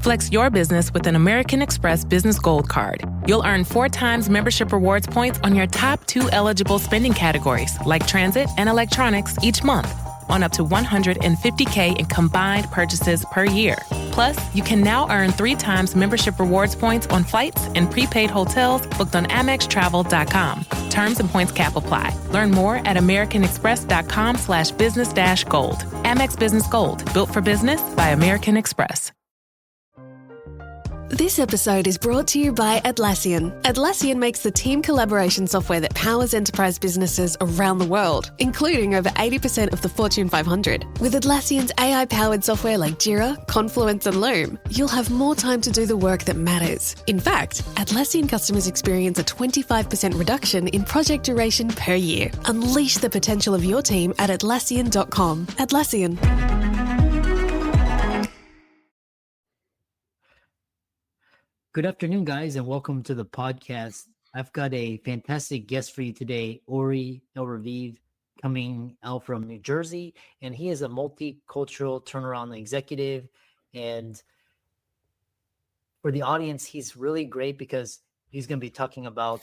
Flex your business with an American Express Business Gold Card. You'll earn 4 times membership rewards points on your top 2 eligible spending categories, like transit and electronics, each month, on up to $150K in combined purchases per year. Plus, you can now earn 3 times membership rewards points on flights and prepaid hotels booked on AmexTravel.com. Terms and points cap apply. Learn more at americanexpress.com/business-gold. Amex Business Gold, built for business by American Express. This episode is brought to you by Atlassian. Atlassian makes the team collaboration software that powers enterprise businesses around the world, including over 80% of the Fortune 500. With Atlassian's AI-powered software like Jira, Confluence, and Loom, you'll have more time to do the work that matters. In fact, Atlassian customers experience a 25% reduction in project duration per year. Unleash the potential of your team at Atlassian.com. Atlassian. Good afternoon, guys, and welcome to the podcast. I've got a fantastic guest for you today, Ori El Raviv, coming out from New Jersey, and he is a multicultural turnaround executive. And for the audience, he's really great because he's going to be talking about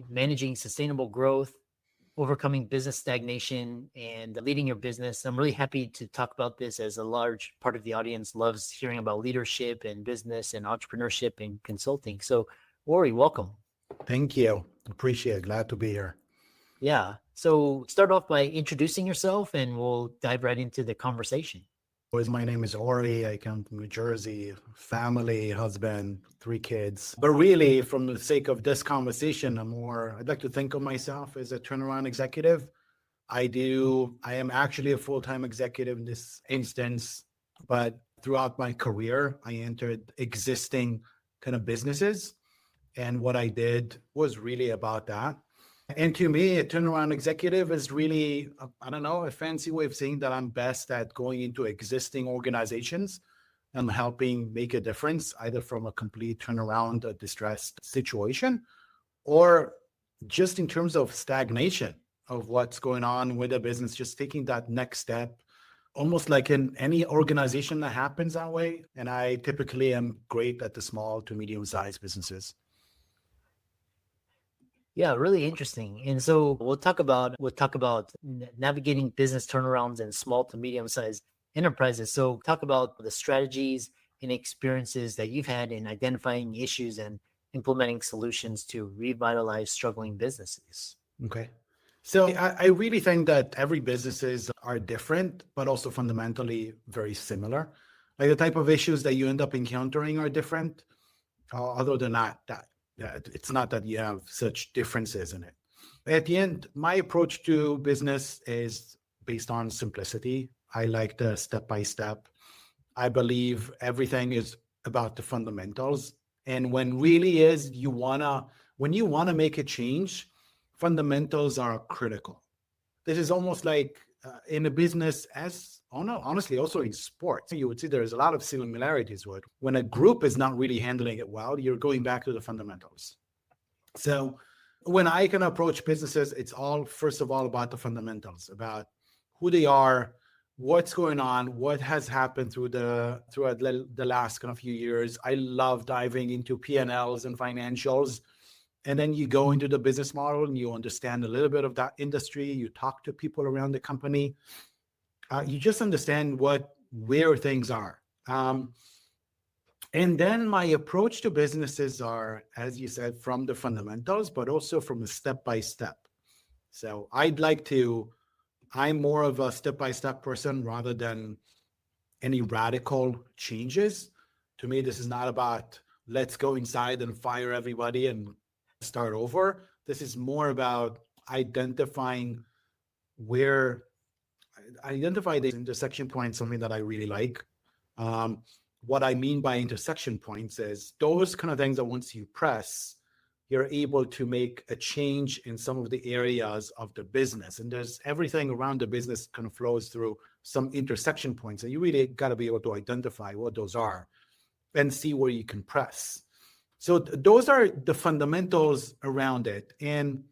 managing sustainable growth, overcoming business stagnation, and leading your business. I'm really happy to talk about this, as a large part of the audience loves hearing about leadership and business and entrepreneurship and consulting. So, Ori, welcome. Thank you. Appreciate it. Glad to be here. Yeah. So start off by introducing yourself and we'll dive right into the conversation. My name is Ori. I come from New Jersey, family, husband, 3 kids. But really, from the sake of this conversation, I'd like to think of myself as a turnaround executive. I am actually a full-time executive in this instance, but throughout my career, I entered existing kind of businesses. And what I did was really about that. And to me, a turnaround executive is really, a fancy way of saying that I'm best at going into existing organizations and helping make a difference, either from a complete turnaround, a distressed situation, or just in terms of stagnation of what's going on with the business, just taking that next step, almost like in any organization that happens that way. And I typically am great at the small to medium-sized businesses. Yeah, really interesting. And so we'll talk about navigating business turnarounds in small to medium-sized enterprises. So talk about the strategies and experiences that you've had in identifying issues and implementing solutions to revitalize struggling businesses. Okay. So I really think that every businesses are different, but also fundamentally very similar. Like the type of issues that you end up encountering are different. Other than that, it's not that you have such differences in it. At the end, my approach to business is based on simplicity. I like the step-by-step. I believe everything is about the fundamentals. And when you wanna make a change, fundamentals are critical. This is almost like in a business, honestly, also in sports, you would see there's a lot of similarities with when a group is not really handling it well, you're going back to the fundamentals. So when I can approach businesses, it's first of all about the fundamentals, about who they are, what's going on, what has happened throughout the last kind of few years. I love diving into P&Ls and financials. And then you go into the business model and you understand a little bit of that industry. You talk to people around the company. You just understand where things are. And then my approach to businesses are, as you said, from the fundamentals, but also from a step-by-step. So I'm more of a step-by-step person rather than any radical changes. To me, this is not about let's go inside and fire everybody and start over. This is more about identifying the intersection points, something that I really like. What I mean by intersection points is those kind of things that once you press, you're able to make a change in some of the areas of the business. And there's everything around the business kind of flows through some intersection points. And you really got to be able to identify what those are and see where you can press. So those are the fundamentals around it. And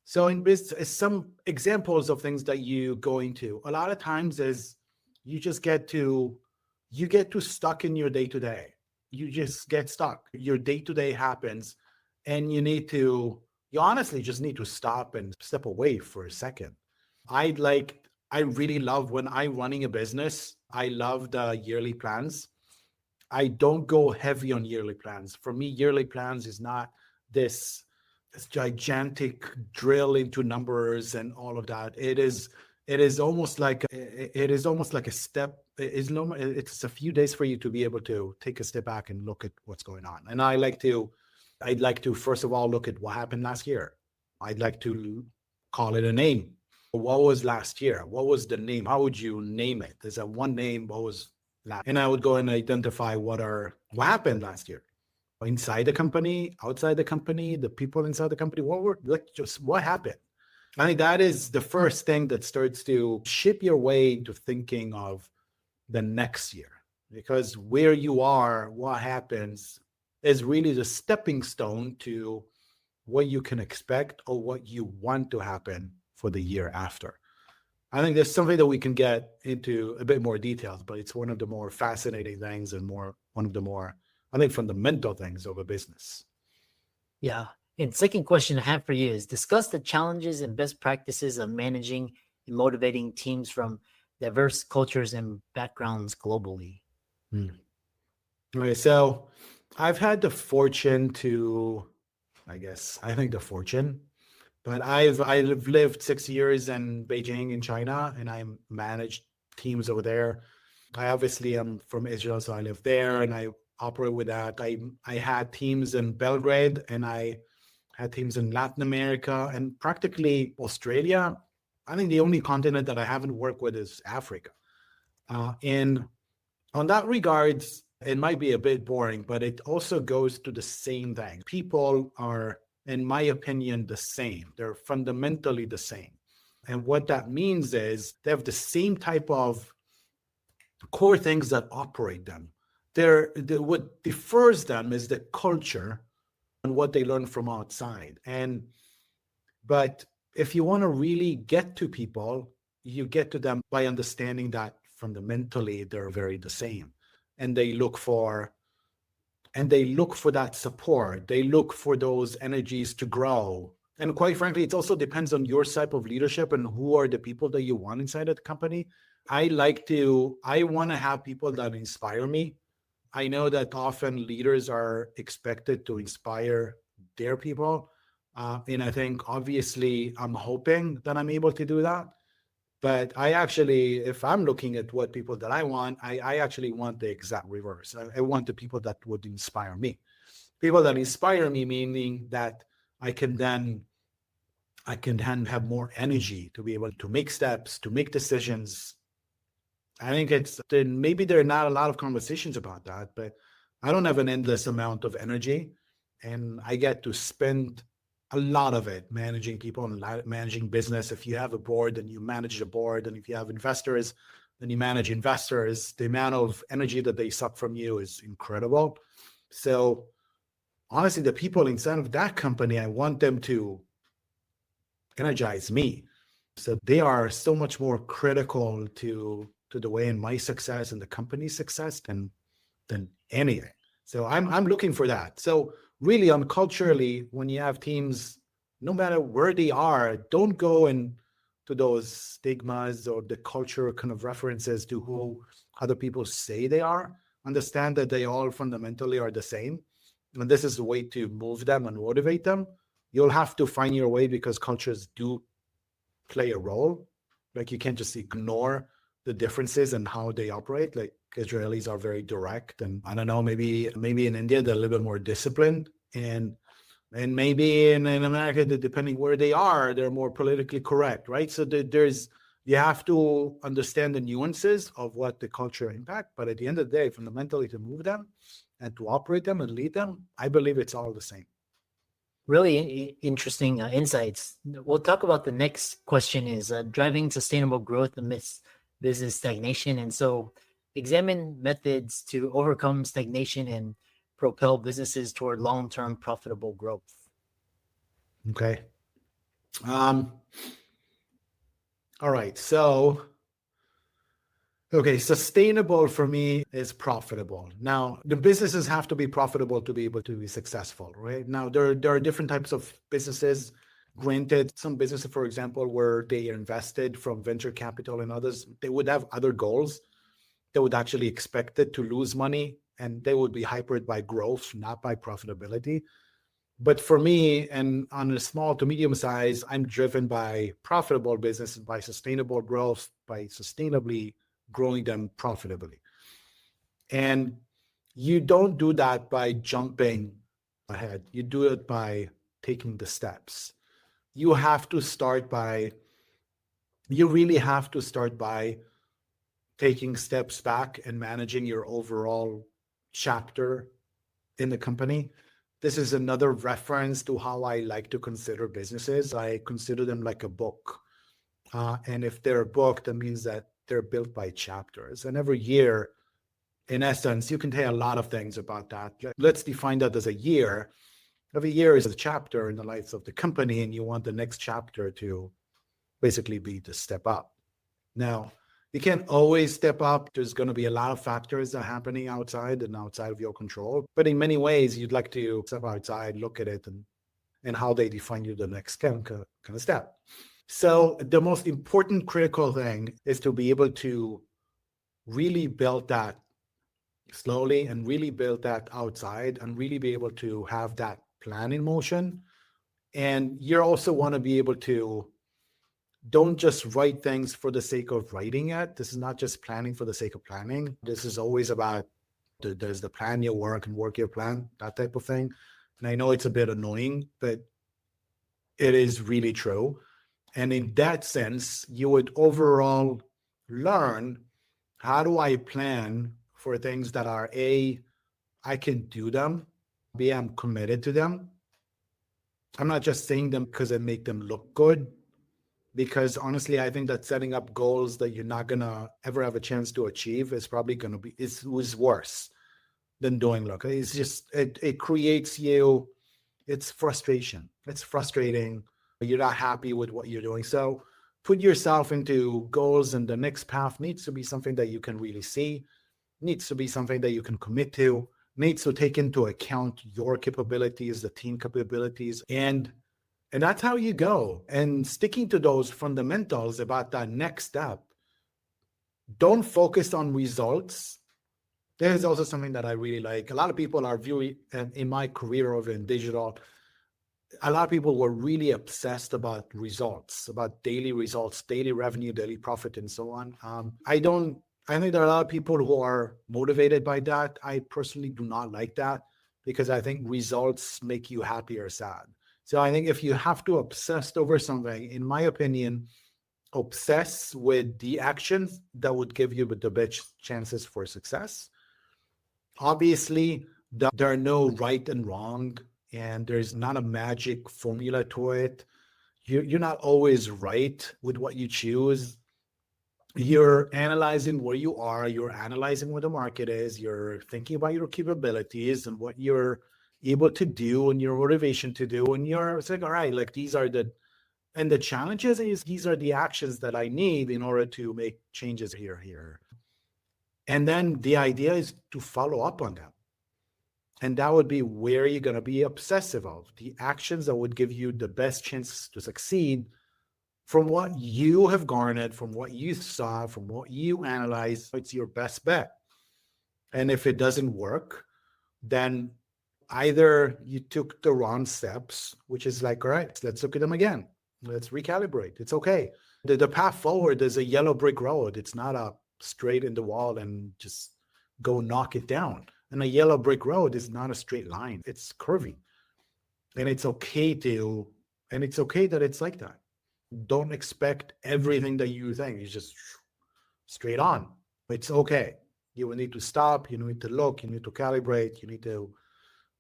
so in business, some examples of things that you go into, a lot of times is you just get to you get too stuck in your day to day. You just get stuck. Your day to day happens, and you honestly just need to stop and step away for a second. I really love when I'm running a business. I love the yearly plans. I don't go heavy on yearly plans. For me, yearly plans is not this, this gigantic drill into numbers and all of that. It is almost like a step. It's a few days for you to be able to take a step back and look at what's going on. And I'd like to first of all look at what happened last year. I'd like to call it a name. What was last year? What was the name? How would you name it? There's a one name. What was last? And I would go and identify what happened last year inside the company, outside the company, the people inside the company. What happened? I think that is the first thing that starts to ship your way into thinking of the next year, because where you are, what happens is really the stepping stone to what you can expect or what you want to happen for the year after. I think there's something that we can get into a bit more details, but it's one of the more fascinating things and one of the more, I think, fundamental things of a business. Yeah. And second question I have for you is discuss the challenges and best practices of managing and motivating teams from diverse cultures and backgrounds globally. Okay, so I've had the fortune but I've lived 6 years in Beijing in China, and I managed teams over there. I obviously am from Israel, so I live there and I operate with that. I had teams in Belgrade, and I had teams in Latin America and practically Australia. I think the only continent that I haven't worked with is Africa. And on that regards, it might be a bit boring, but it also goes to the same thing. People are, in my opinion, the same. They're fundamentally the same. And what that means is they have the same type of core things that operate them. What differs them is the culture and what they learn from outside. But if you want to really get to people, you get to them by understanding that fundamentally they're very the same. And they look for that support. They look for those energies to grow. And quite frankly, it also depends on your type of leadership and who are the people that you want inside of the company. I want to have people that inspire me. I know that often leaders are expected to inspire their people. And I think obviously I'm hoping that I'm able to do that. But if I'm looking at what people that I want, I actually want the exact reverse. I want the people that would inspire me. People that inspire me, meaning that I can then have more energy to be able to make steps, to make decisions. I think maybe there are not a lot of conversations about that, but I don't have an endless amount of energy, and I get to spend a lot of it managing people and managing business. If you have a board, then you manage the board, and if you have investors, then you manage investors. The amount of energy that they suck from you is incredible. So honestly, the people inside of that company, I want them to energize me. So they are so much more critical to the way in my success and the company's success than anything. So I'm looking for that. So really, culturally, when you have teams, no matter where they are, don't go into those stigmas or the cultural kind of references to who other people say they are. Understand that they all fundamentally are the same. And this is the way to move them and motivate them. You'll have to find your way, because cultures do play a role. Like, you can't just ignore the differences and how they operate. Like, Israelis are very direct, and I don't know, maybe in India they're a little bit more disciplined, and maybe in America, depending where they are, they're more politically correct, right? So you have to understand the nuances of what the culture impact, but at the end of the day, fundamentally, to move them and to operate them and lead them, I believe it's all the same. Really interesting insights. We'll talk about the next question is driving sustainable growth amidst business stagnation. And so examine methods to overcome stagnation and propel businesses toward long-term profitable growth. Okay. All right. So Okay, sustainable for me is profitable. Now, the businesses have to be profitable to be able to be successful, right? Now, there are different types of businesses. Granted, some businesses, for example, where they are invested from venture capital and others, they would have other goals. They would actually expect it to lose money, and they would be hypered by growth, not by profitability. But for me, and on a small to medium size, I'm driven by profitable businesses, by sustainable growth, by sustainably growing them profitably. And you don't do that by jumping ahead. You do it by taking the steps. You have to start by, you really have to start by taking steps back and managing your overall chapter in the company. This is another reference to how I like to consider businesses. I consider them like a book. And if they're a book, that means that they're built by chapters. And every year, in essence, you can tell a lot of things about that. Let's define that as a year. Every year is a chapter in the life of the company, and you want the next chapter to basically be the step up. Now, you can't always step up. There's going to be a lot of factors that are happening outside and outside of your control. But in many ways, you'd like to step outside, look at it, and how they define you the next kind of step. So the most important critical thing is to be able to really build that slowly and really build that outside and really be able to have that plan in motion. And you also want to be able to don't just write things for the sake of writing it. This is not just planning for the sake of planning. This is always about there's the plan your work and work your plan, that type of thing. And I know it's a bit annoying, but it is really true. And in that sense, you would overall learn, how do I plan for things that are A, I can do them, B, I'm committed to them. I'm not just saying them because it make them look good. Because honestly, I think that setting up goals that you're not going to ever have a chance to achieve is probably going to be, it was worse than doing look. It's just, it creates you, it's frustration. It's frustrating. You're not happy with what you're doing. So put yourself into goals, and the next path needs to be something that you can really see, needs to be something that you can commit to, needs to take into account your capabilities, the team capabilities, and that's how you go. And sticking to those fundamentals about that next step. Don't focus on results. There's also something that I really like. A lot of people are viewing, in my career over in digital, a lot of people were really obsessed about results, about daily results, daily revenue, daily profit, and so on. I think there are a lot of people who are motivated by that. I personally do not like that, because I think results make you happy or sad. So I think if you have to obsess over something, in my opinion, obsess with the actions that would give you the best chances for success. Obviously, there are no right and wrong, and there's not a magic formula to it. You're not always right with what you choose. You're analyzing where you are. You're analyzing what the market is. You're thinking about your capabilities and what you're able to do and your motivation to do. And you're saying, all right, like these are the challenges is these are the actions that I need in order to make changes here. And then the idea is to follow up on them. And that would be where you're going to be obsessive of the actions that would give you the best chance to succeed from what you have garnered, from what you saw, from what you analyzed. It's your best bet. And if it doesn't work, then either you took the wrong steps, which is like, all right, let's look at them again. Let's recalibrate. It's okay. The path forward is a yellow brick road. It's not a straight in the wall and just go knock it down. And a yellow brick road is not a straight line. It's curvy. And it's okay that it's like that. Don't expect everything that you think is just straight on. It's okay. You will need to stop. You need to look. You need to calibrate. You need to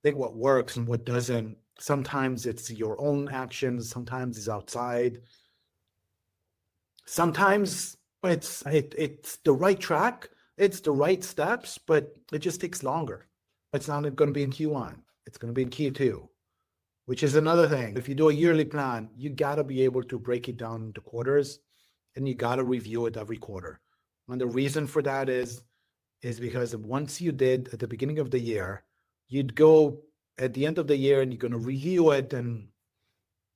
think what works and what doesn't. Sometimes it's your own actions. Sometimes it's outside. Sometimes it's the right track. It's the right steps, but it just takes longer. It's not going to be in Q1. It's going to be in Q2, which is another thing. If you do a yearly plan, you got to be able to break it down into quarters, and you got to review it every quarter. And the reason for that is because once you did at the beginning of the year, you'd go at the end of the year and you're going to review it, and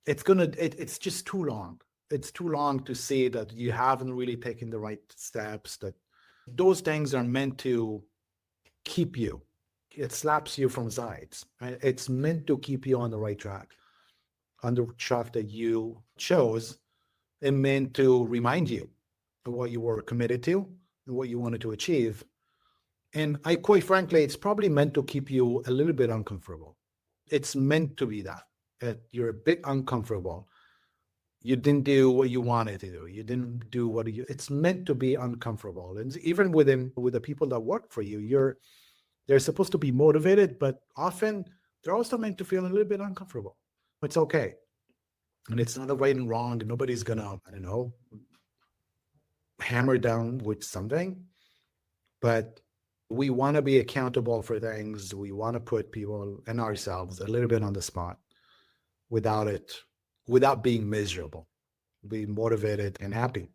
it's just too long. It's too long to see that you haven't really taken the right steps, that those things are meant to keep you. It slaps you from sides. Right? It's meant to keep you on the right track, on the track that you chose, and meant to remind you of what you were committed to and what you wanted to achieve. And quite frankly, it's probably meant to keep you a little bit uncomfortable. It's meant to be that you're a bit uncomfortable. You didn't do what you wanted to do. You didn't do it's meant to be uncomfortable. And even with the people that work for you, they're supposed to be motivated, but often they're also meant to feel a little bit uncomfortable. It's okay. And it's not a right and wrong. And nobody's gonna, hammer down with something. But we want to be accountable for things. We want to put people and ourselves a little bit on the spot without being miserable, be motivated and happy.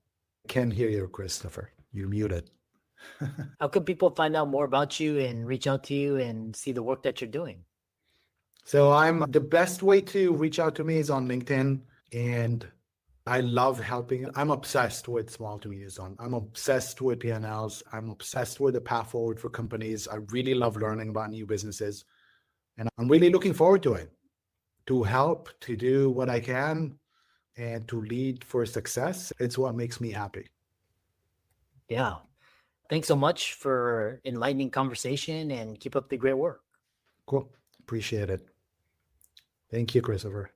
Can't hear you, Christopher. You're muted. How can people find out more about you and reach out to you and see the work that you're doing? So the best way to reach out to me is on LinkedIn, and I love helping. I'm obsessed with small to medium zone. I'm obsessed with P&Ls. I'm obsessed with the path forward for companies. I really love learning about new businesses, and I'm really looking forward to it, to help, to do what I can, and to lead for success. It's what makes me happy. Yeah. Thanks so much for enlightening conversation, and keep up the great work. Cool. Appreciate it. Thank you, Christopher.